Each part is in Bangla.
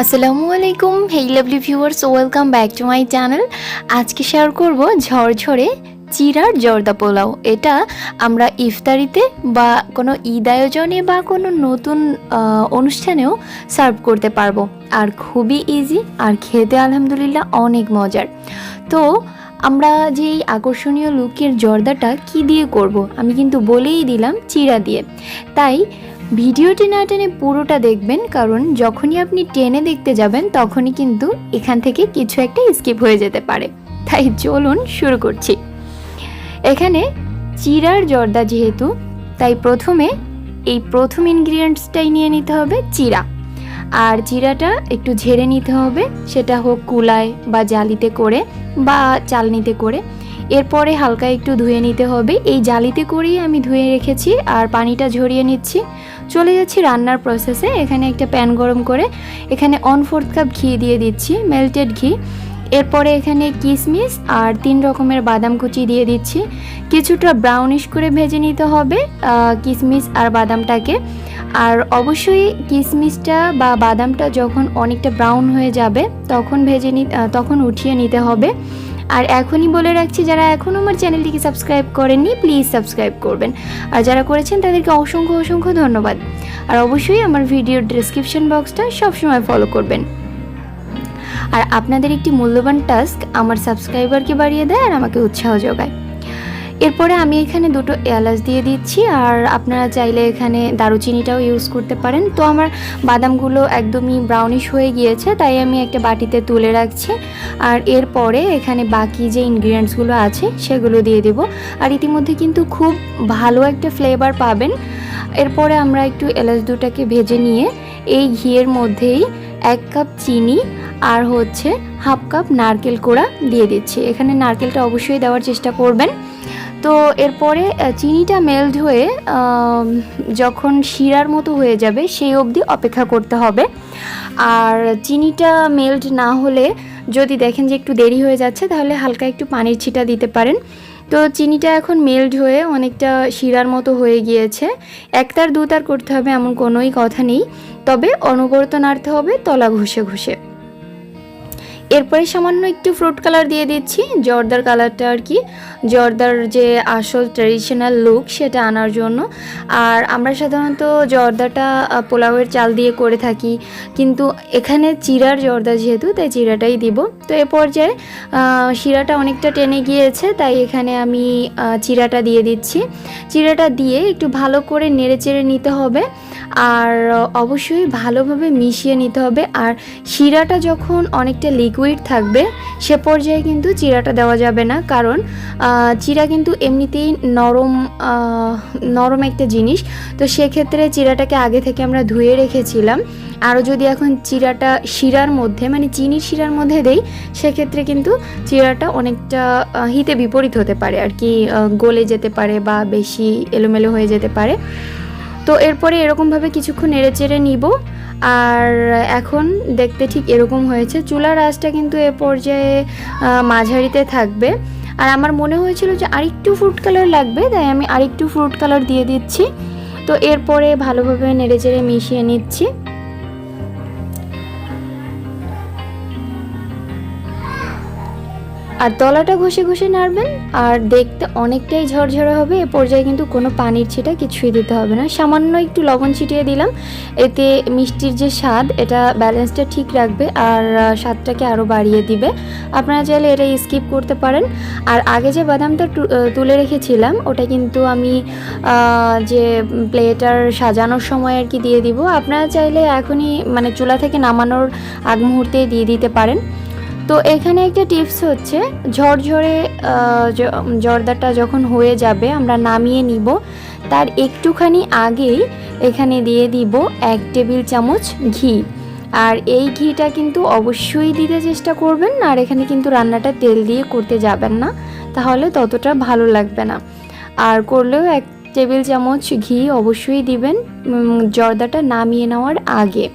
আসসালামু আলাইকুম, hey lovely viewers, welcome back to my channel. আজকে শেয়ার করব ঝরঝরে চিরার জর্দা পোলাও। এটা আমরা ইফতারিতে বা কোনো ঈদ আয়োজনে বা কোনো নতুন অনুষ্ঠানেও সার্ভ করতে পারবো, আর খুবই ইজি আর খেতে আলহামদুলিল্লাহ অনেক মজার। তো আমরা যে এই আকর্ষণীয় লুকের জর্দাটা কি দিয়ে করব, আমি কিন্তু বলেই দিলাম চিরা দিয়ে। তাই ভিডিওটি না টেনে পুরোটা দেখবেন, কারণ যখনই আপনি টেনে দেখতে যাবেন তখনই কিন্তু এখান থেকে কিছু একটা স্কিপ হয়ে যেতে পারে। তাই চলুন শুরু করছি। এখানে চিরার জর্দা যেহেতু, তাই প্রথমে এই প্রথম ইনগ্রিডিয়েন্টসটাই নিয়ে নিতে হবে চিরা। আর চিরাটা একটু ঝেড়ে নিতে হবে, সেটা হোক কুলায় বা জালিতে করে বা চালনিতে করে। এরপরে হালকা একটু ধুয়ে নিতে হবে, এই জালিতে করেই আমি ধুয়ে রেখেছি আর পানিটা ঝরিয়ে নিচ্ছি। চলে যাচ্ছি রান্নার প্রসেসে। এখানে একটা প্যান গরম করে এখানে 1/4 কাপ ঘি দিয়ে দিচ্ছি, মেল্টেড ঘি। এরপরে এখানে কিশমিশ আর 3 রকমের বাদাম কুচি দিয়ে দিচ্ছি। কিছুটা ব্রাউনিশ করে ভেজে নিতে হবে কিশমিশ আর বাদামটাকে। আর অবশ্যই কিশমিশটা বা বাদামটা যখন অনেকটা ব্রাউন হয়ে যাবে তখন উঠিয়ে নিতে হবে। আর এখনই বলে রাখছি, যারা এখনও আমার চ্যানেলটিকে সাবস্ক্রাইব করেননি প্লিজ সাবস্ক্রাইব করবেন, আর যারা করেছেন তাদেরকে অসংখ্য অসংখ্য ধন্যবাদ। আর অবশ্যই আমার ভিডিওর ডেসক্রিপশন বক্সটা সবসময় ফলো করবেন। আর আপনাদের একটি মূল্যবান টাস্ক আমার সাবস্ক্রাইবারকে বাড়িয়ে দেয় আর আমাকে উৎসাহ যোগায়। এরপরে আমি এখানে 2টো এলাচ দিয়ে দিচ্ছি, আর আপনারা চাইলে এখানে দারুচিনিটাও ইউজ করতে পারেন। তো আমার বাদামগুলো একদমই ব্রাউনিশ হয়ে গিয়েছে, তাই আমি একটা বাটিতে তুলে রাখছি। আর এরপরে এখানে বাকি যে ইনগ্রিডিয়েন্টসগুলো আছে সেগুলো দিয়ে দেব। আর ইতিমধ্যে কিন্তু খুব ভালো একটা ফ্লেভার পাবেন। এরপরে আমরা একটু এলাচ দুটাকে ভেজে নিয়ে এই ঘিয়ের মধ্যেই 1 কাপ চিনি আর হচ্ছে 1/2 কাপ নারকেল কোড়া দিয়ে দিচ্ছি। এখানে নারকেলটা অবশ্যই দেওয়ার চেষ্টা করবেন। তো এরপরে চিনিটা মেল্ট হয়ে যখন শিরার মতো হয়ে যাবে সেই অবধি অপেক্ষা করতে হবে। আর চিনিটা মেল্ট না হলে যদি দেখেন যে একটু দেরি হয়ে যাচ্ছে, তাহলে হালকা একটু পানির ছিটা দিতে পারেন। তো চিনিটা এখন মেল্ট হয়ে অনেকটা শিরার মতো হয়ে গিয়েছে। 1 তার 2 তার করতে হবে এমন কোনোই কথা নেই, তবে অনবরত নাড়তে হবে তলা ঘষে ঘষে। এরপরে সামান্য একটু ফ্রুট কালার দিয়ে দিচ্ছি, জর্দার কালারটা আর কি, জর্দার যে আসল ট্র্যাডিশনাল লুক সেটা আনার জন্য। আর আমরা সাধারণত জর্দাটা পোলাওয়ের চাল দিয়ে করে থাকি, কিন্তু এখানে চিরার জর্দা যেহেতু, তাই চিরাটাই দিব। তো এ পর্যায়ে শিরাটা অনেকটা টেনে গিয়েছে, তাই এখানে আমি চিরাটা দিয়ে দিচ্ছি। চিরাটা দিয়ে একটু ভালো করে নেড়ে চেড়ে নিতে হবে, আর অবশ্যই ভালোভাবে মিশিয়ে নিতে হবে। আর শিরাটা যখন অনেকটা লিকুইড থাকবে সে পর্যায়ে কিন্তু চিরাটা দেওয়া যাবে না, কারণ চিরা কিন্তু এমনিতেই নরম একটা জিনিস। তো সেক্ষেত্রে চিরাটাকে আগে থেকে আমরা ধুয়ে রেখেছিলাম। আরও যদি এখন চিরাটা শিরার মধ্যে মানে চিনির শিরার মধ্যে দেই, সেক্ষেত্রে কিন্তু চিরাটা অনেকটা হিতে বিপরীত হতে পারে আর কি, গলে যেতে পারে বা বেশি এলোমেলো হয়ে যেতে পারে। তো এরপরে এরকমভাবে কিছুক্ষণ নেড়ে চেড়ে নিব। আর এখন দেখতে ঠিক এরকম হয়েছে। চুলার আঁচটা কিন্তু এ পর্যায়ে মাঝারিতে থাকবে। আর আমার মনে হয়েছিল যে আরেকটু ফ্রুট কালার লাগবে, তাই আমি আরেকটু ফ্রুট কালার দিয়ে দিচ্ছি। তো এরপরে ভালোভাবে নেড়ে চেড়ে মিশিয়ে নিচ্ছি। আর তলাটা ঘষে ঘষে নাড়বেন, আর দেখতে অনেকটাই ঝরঝরে হবে। এ পর্যায়ে কিন্তু কোনো পানির ছিটা কিছুই দিতে হবে না, সামান্য একটু লবণ ছিটিয়ে দিলাম। এতে মিষ্টির যে স্বাদ, এটা ব্যালেন্সটা ঠিক রাখবে আর স্বাদটাকে আরও বাড়িয়ে দিবে। আপনারা চাইলে এটা স্কিপ করতে পারেন। আর আগে যে বাদামটা তুলে রেখেছিলাম ওটা কিন্তু আমি যে প্লেটার সাজানোর সময় আর কি দিয়ে দিব। আপনারা চাইলে এখনই মানে চুলা থেকে নামানোর আগ মুহূর্তে দিয়ে দিতে পারেন। তো এখানে একটা টিপস হচ্ছে, ঝরঝরে জর্দাটা যখন হয়ে যাবে আমরা নামিয়ে নিব, তার একটুখানি আগেই এখানে দিয়ে দিব 1 টেবিল চামচ ঘি। আর এই ঘিটা কিন্তু অবশ্যই দিতে চেষ্টা করবেন। আর এখানে কিন্তু রান্নাটা তেল দিয়ে করতে যাবেন না, তাহলে ততটা ভালো লাগবে না। আর করলেও 1 টেবিল চামচ ঘি অবশ্যই দিবেন জর্দাটা নামিয়ে নেওয়ার আগে।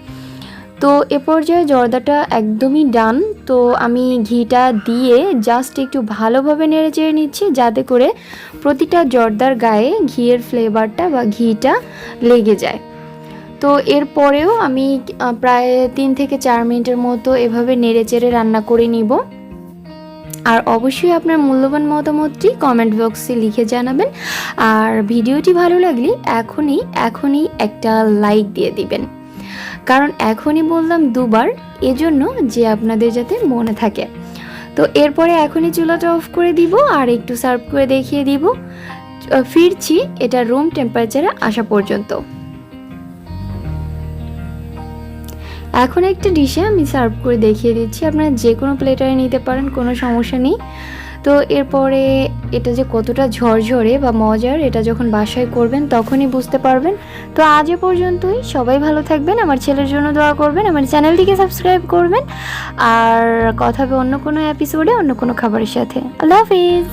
তো এ পর্যায়ে জর্দাটা একদমই ডান। তো আমি ঘিটা দিয়ে জাস্ট একটু ভালোভাবে নেড়ে চেড়ে নিচ্ছি, যাতে করে প্রতিটা জর্দার গায়ে ঘিয়ের ফ্লেভারটা বা ঘিটা লেগে যায়। তো এরপরেও আমি প্রায় 3 থেকে 4 মিনিটের মতো এভাবে নেড়েচেড়ে রান্না করে নিব। আর অবশ্যই আপনার মূল্যবান মতামতটি কমেন্ট বক্সে লিখে জানাবেন। আর ভিডিওটি ভালো লাগলে এখনই একটা লাইক দিয়ে দিবেন, কারণ এখনই বললাম দুবার, এজন্য যে আপনাদের যাতে মনে থাকে। তো এরপরে এখনই চুলাটা অফ করে দিব আর একটু সার্ভ করে দেখিয়ে দিব। ফিরছি এটা রুম টেম্পারেচারে আসা পর্যন্ত। এখন একটা ডিশে আমি সার্ভ করে দেখিয়ে দিচ্ছি, আপনারা যে কোনো প্লেটারে নিতে পারেন, কোনো সমস্যা নেই। তো এরপরে এটা যে কতটা ঝরঝরে বা মজার, এটা যখন বাসায় করবেন তখনই বুঝতে পারবেন। তো আজ এ পর্যন্তই, সবাই ভালো থাকবেন, আমার ছেলের জন্য দোয়া করবেন, আমার চ্যানেলটিকে সাবস্ক্রাইব করবেন। আর কথা হবে অন্য কোনো এপিসোডে অন্য কোনো খাবারের সাথে। আল্লাহ হাফিজ।